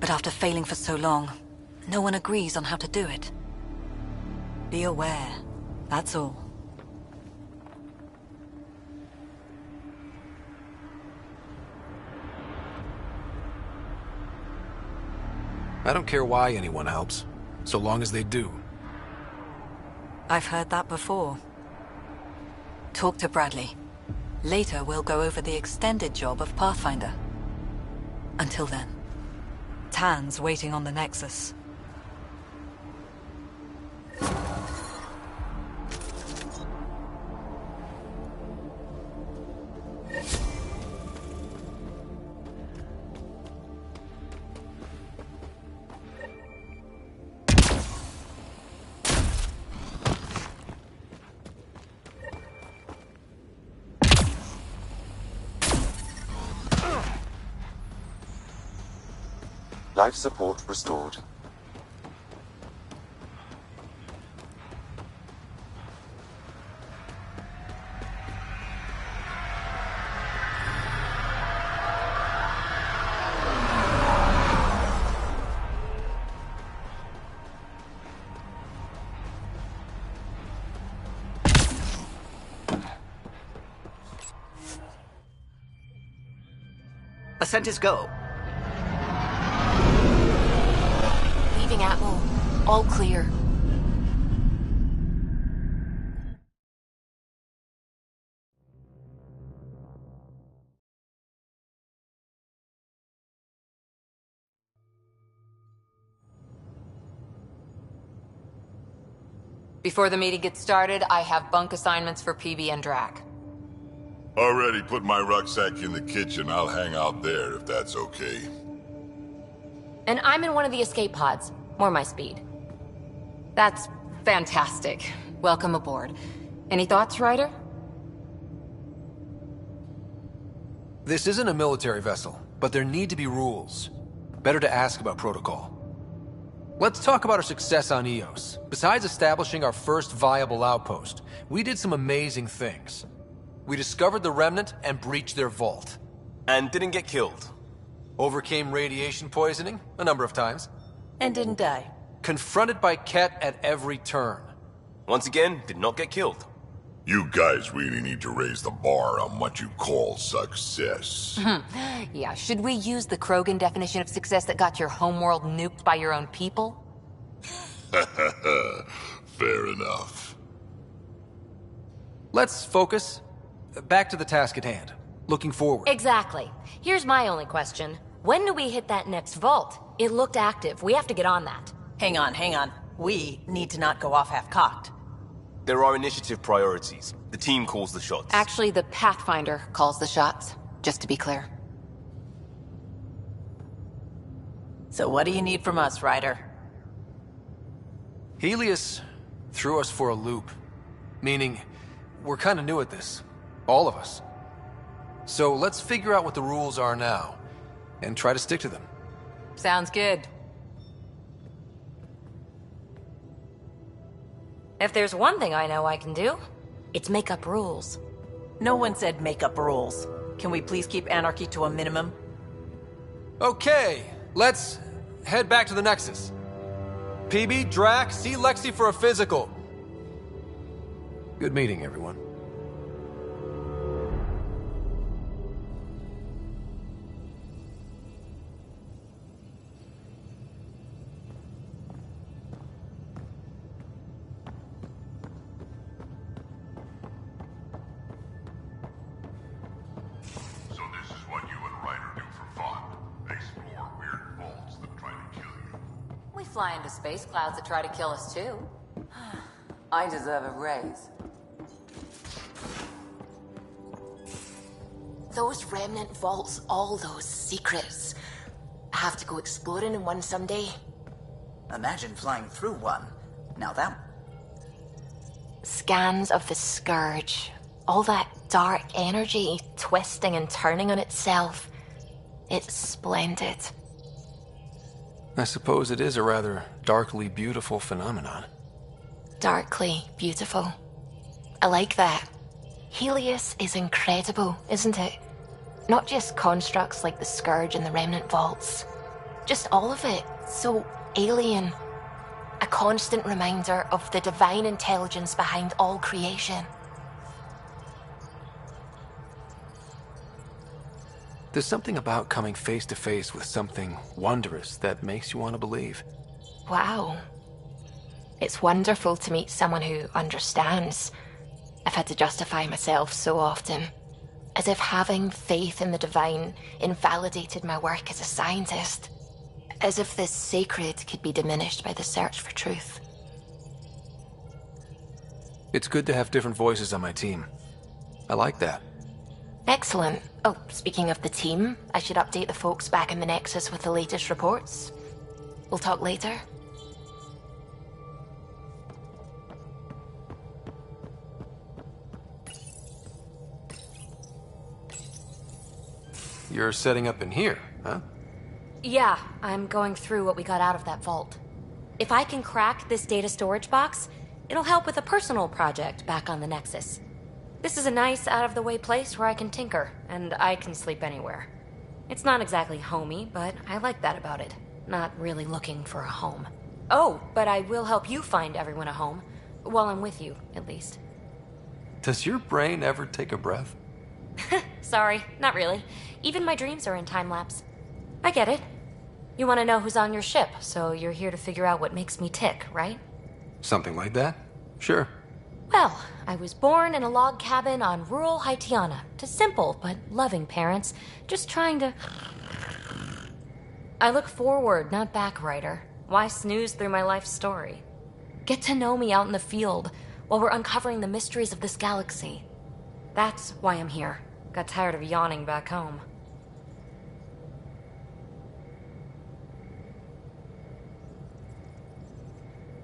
But after failing for so long, no one agrees on how to do it. Be aware, that's all. I don't care why anyone helps, so long as they do. I've heard that before. Talk to Bradley. Later, we'll go over the extended job of Pathfinder. Until then, Tan's waiting on the Nexus. Life support restored. Ascent is go. Leaving Atmo. All clear. Before the meeting gets started, I have bunk assignments for PB and Drac. Already put my rucksack in the kitchen. I'll hang out there if that's okay. And I'm in one of the escape pods. More my speed. That's fantastic. Welcome aboard. Any thoughts, Ryder? This isn't a military vessel, but there need to be rules. Better to ask about protocol. Let's talk about our success on Eos. Besides establishing our first viable outpost, we did some amazing things. We discovered the Remnant and breached their vault. And didn't get killed. Overcame radiation poisoning a number of times. And didn't die. Confronted by Ket at every turn. Once again, did not get killed. You guys really need to raise the bar on what you call success. Yeah, should we use the Krogan definition of success that got your homeworld nuked by your own people? Fair enough. Let's focus. Back to the task at hand. Looking forward. Exactly. Here's my only question. When do we hit that next vault? It looked active. We have to get on that. Hang on. We need to not go off half-cocked. There are initiative priorities. The team calls the shots. Actually, the Pathfinder calls the shots, just to be clear. So what do you need from us, Ryder? Helios threw us for a loop. Meaning, we're kind of new at this. All of us. So let's figure out what the rules are now, and try to stick to them. Sounds good. If there's one thing I know I can do, it's make up rules. No one said make up rules. Can we please keep anarchy to a minimum? Okay, let's head back to the Nexus. PB, Drac, see Lexi for a physical. Good meeting, everyone. Fly into space clouds that try to kill us too. I deserve a raise. Those remnant vaults, all those secrets. I have to go exploring in one someday. Imagine flying through one. Now that... Scans of the Scourge. All that dark energy twisting and turning on itself. It's splendid. I suppose it is a rather darkly beautiful phenomenon. Darkly beautiful. I like that. Helios is incredible, isn't it? Not just constructs like the Scourge and the Remnant Vaults. Just all of it. So alien. A constant reminder of the divine intelligence behind all creation. There's something about coming face to face with something wondrous that makes you want to believe. Wow. It's wonderful to meet someone who understands. I've had to justify myself so often. As if having faith in the divine invalidated my work as a scientist. As if this sacred could be diminished by the search for truth. It's good to have different voices on my team. I like that. Excellent. Oh, speaking of the team, I should update the folks back in the Nexus with the latest reports. We'll talk later. You're setting up in here, huh? Yeah, I'm going through what we got out of that vault. If I can crack this data storage box, it'll help with a personal project back on the Nexus. This is a nice, out-of-the-way place where I can tinker, and I can sleep anywhere. It's not exactly homey, but I like that about it. Not really looking for a home. Oh, but I will help you find everyone a home. While I'm with you, at least. Does your brain ever take a breath? Sorry, not really. Even my dreams are in time-lapse. I get it. You want to know who's on your ship, so you're here to figure out what makes me tick, right? Something like that? Sure. Well, I was born in a log cabin on rural Haitiana to simple but loving parents, just trying to... I look forward, not back, Ryder. Why snooze through my life story? Get to know me out in the field while we're uncovering the mysteries of this galaxy. That's why I'm here. Got tired of yawning back home.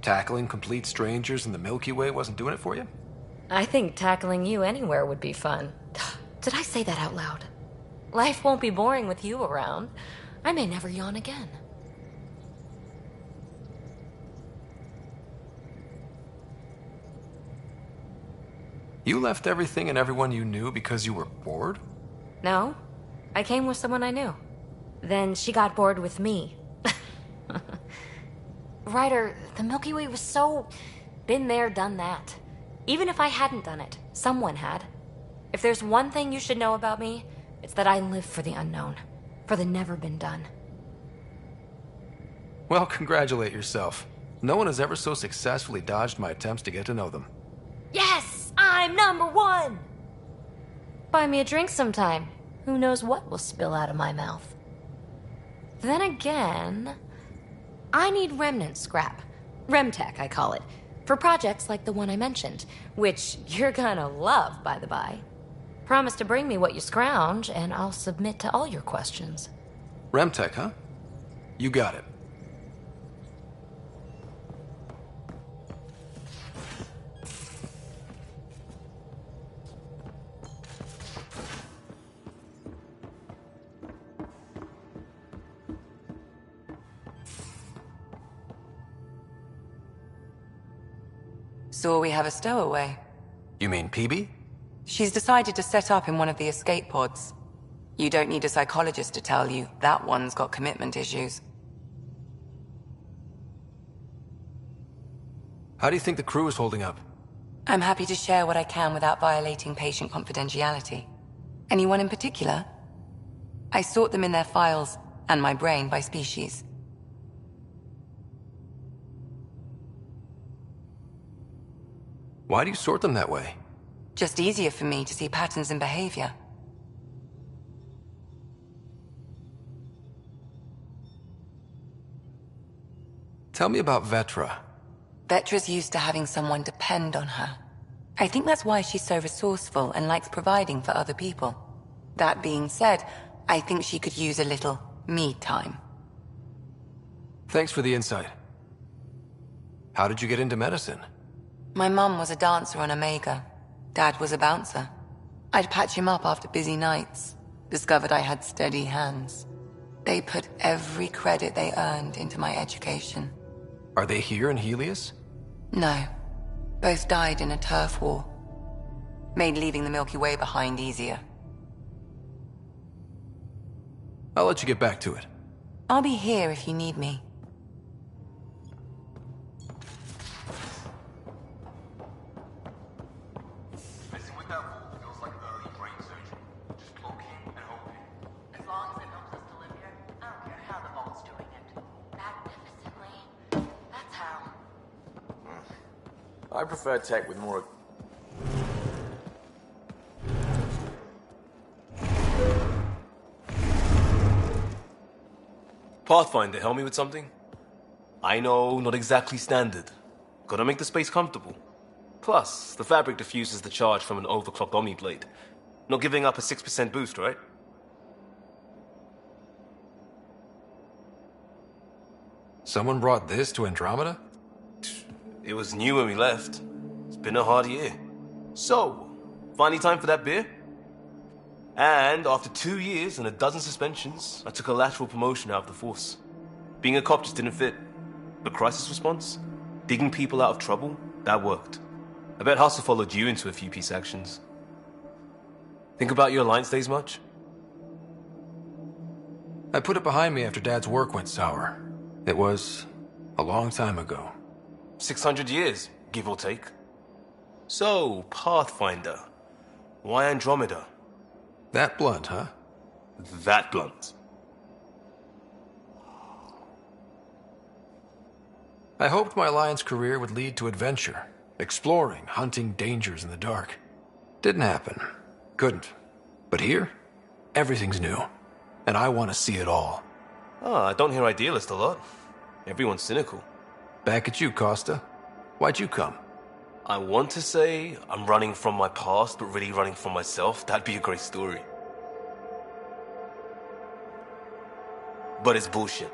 Tackling complete strangers in the Milky Way wasn't doing it for you? I think tackling you anywhere would be fun. Did I say that out loud? Life won't be boring with you around. I may never yawn again. You left everything and everyone you knew because you were bored? No, I came with someone I knew. Then she got bored with me. Ryder, the Milky Way was so... been there, done that. Even if I hadn't done it, someone had. If there's one thing you should know about me, it's that I live for the unknown. For the never been done. Well, congratulate yourself. No one has ever so successfully dodged my attempts to get to know them. Yes! I'm #1! Buy me a drink sometime. Who knows what will spill out of my mouth. Then again... I need remnant scrap. Remtech, I call it. For projects like the one I mentioned. Which you're gonna love, by the by. Promise to bring me what you scrounge, and I'll submit to all your questions. Remtech, huh? You got it. So we have a stowaway. You mean PB? She's decided to set up in one of the escape pods. You don't need a psychologist to tell you that one's got commitment issues. How do you think the crew is holding up? I'm happy to share what I can without violating patient confidentiality. Anyone in particular? I sort them in their files, and my brain by species. Why do you sort them that way? Just easier for me to see patterns in behavior. Tell me about Vetra. Vetra's used to having someone depend on her. I think that's why she's so resourceful and likes providing for other people. That being said, I think she could use a little me time. Thanks for the insight. How did you get into medicine? My mum was a dancer on Omega. Dad was a bouncer. I'd patch him up after busy nights. Discovered I had steady hands. They put every credit they earned into my education. Are they here in Heleus? No. Both died in a turf war. Made leaving the Milky Way behind easier. I'll let you get back to it. I'll be here if you need me. Messing with that vault feels like early brain surgery. Just poking and hoping. As long as it helps us to live here, I don't care how the vault's doing it. Magnificently. That's how. I prefer tech with more... Pathfinder, help me with something? I know, not exactly standard. Gotta make the space comfortable. Plus, the fabric diffuses the charge from an overclocked Omniblade. Not giving up a 6% boost, right? Someone brought this to Andromeda? It was new when we left. It's been a hard year. So, finally time for that beer? And after 2 years and a dozen suspensions, I took a lateral promotion out of the force. Being a cop just didn't fit. But crisis response? Digging people out of trouble? That worked. I bet Hustle followed you into a few peace actions. Think about your Alliance days much? I put it behind me after Dad's work went sour. It was a long time ago. 600 years, give or take. So, Pathfinder. Why Andromeda? That blunt, huh? That blunt. I hoped my Alliance career would lead to adventure, exploring, hunting dangers in the dark. Didn't happen. Couldn't. But here, everything's new. And I want to see it all. Ah, I don't hear idealist a lot. Everyone's cynical. Back at you, Costa. Why'd you come? I want to say I'm running from my past, but really running from myself. That'd be a great story. But it's bullshit.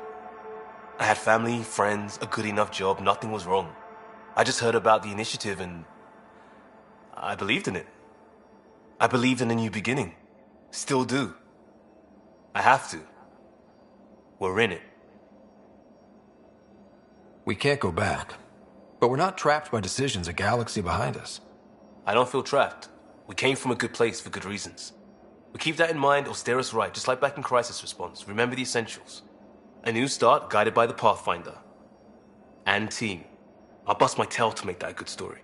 I had family, friends, a good enough job, nothing was wrong. I just heard about the initiative and I believed in it. I believed in a new beginning. Still do. I have to. We're in it. We can't go back. But we're not trapped by decisions a galaxy behind us. I don't feel trapped. We came from a good place for good reasons. We keep that in mind or steer us right, just like back in Crisis Response. Remember the essentials. A new start guided by the Pathfinder. And team. I'll bust my tail to make that a good story.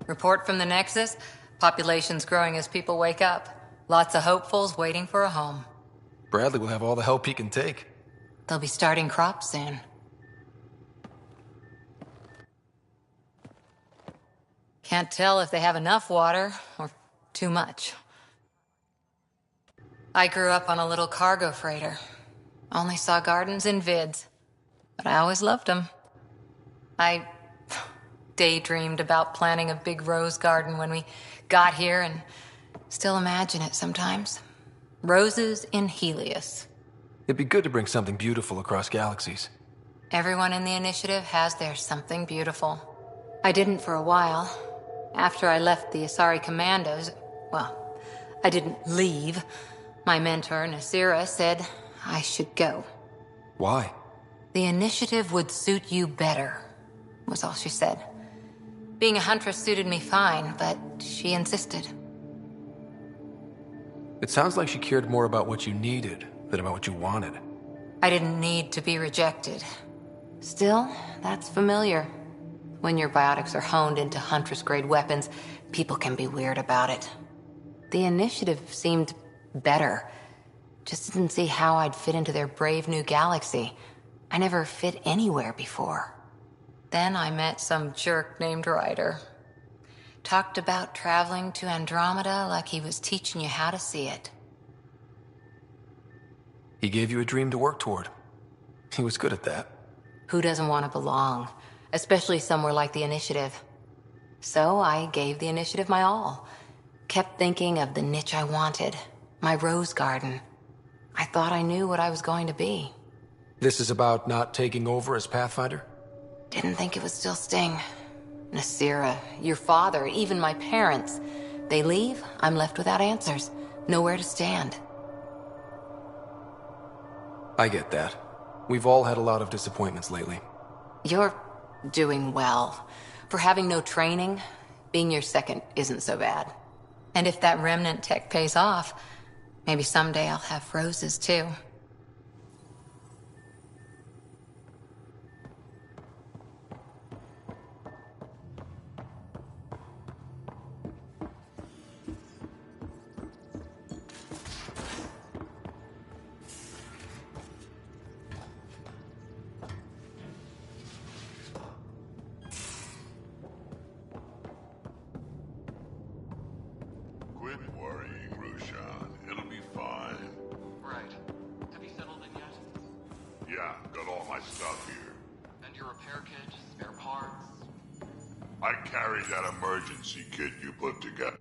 Report from the Nexus. Population's growing as people wake up. Lots of hopefuls waiting for a home. Bradley will have all the help he can take. They'll be starting crops soon. Can't tell if they have enough water or too much. I grew up on a little cargo freighter. Only saw gardens in vids, but I always loved them. I daydreamed about planting a big rose garden when we got here and still imagine it sometimes. Roses in Helios. It'd be good to bring something beautiful across galaxies. Everyone in the initiative has their something beautiful. I didn't for a while. After I left the Asari Commandos, well, I didn't leave. My mentor, Nasira, said I should go. Why? The initiative would suit you better, was all she said. Being a huntress suited me fine, but she insisted. It sounds like she cared more about what you needed than about what you wanted. I didn't need to be rejected. Still, that's familiar. When your biotics are honed into Huntress-grade weapons, people can be weird about it. The initiative seemed better. Just didn't see how I'd fit into their brave new galaxy. I never fit anywhere before. Then I met some jerk named Ryder. Talked about traveling to Andromeda like he was teaching you how to see it. He gave you a dream to work toward. He was good at that. Who doesn't want to belong? Especially somewhere like the Initiative. So I gave the Initiative my all. Kept thinking of the niche I wanted. My rose garden. I thought I knew what I was going to be. This is about not taking over as Pathfinder? Didn't think it would still sting. Nasira, your father, even my parents. They leave, I'm left without answers. Nowhere to stand. I get that. We've all had a lot of disappointments lately. You're doing well. For having no training, being your second isn't so bad. And if that remnant tech pays off, maybe someday I'll have roses too. Quit worrying, Roshan. It'll be fine. Right. Have you settled in yet? Yeah, got all my stuff here. And your repair kit, spare parts? I carried that emergency kit you put together.